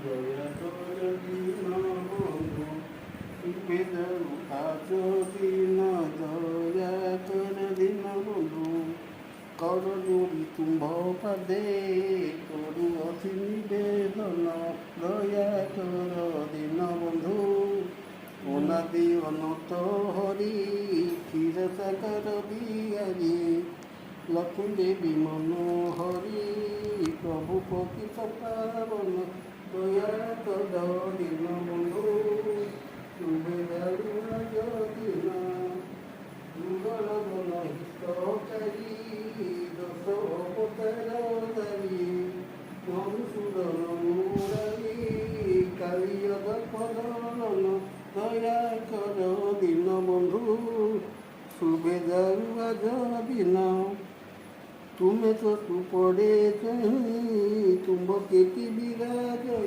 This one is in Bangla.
দয়া কর দীনবন্ধু, সুবিধারু আছো দীন দয়া কর দীনবন্ধু। করজোড়ি তুম্ভ পাদে করুଅছি নিবেদন, দয়া কর দীনবন্ধু। অনাদি অনত হরি ক্ষীরসাগর বিহারী, লক্ষ্মী দেবী মনোহরি প্রভু পতিত পাবন, দয়া কর দীনবন্ধু। সুবেদারু দিন মঙ্গল বন হিতকারী, দশ অবতারধারী মধুসূদন মুরারি, কালিয়দ পদন, দয়া কর দীনবন্ধু। সুবেদারু দিন ତୁମେ ତ ସୁପଡ଼େ ଚାହିଁ ତୁମ୍ଭ କେତି ବିରାଜ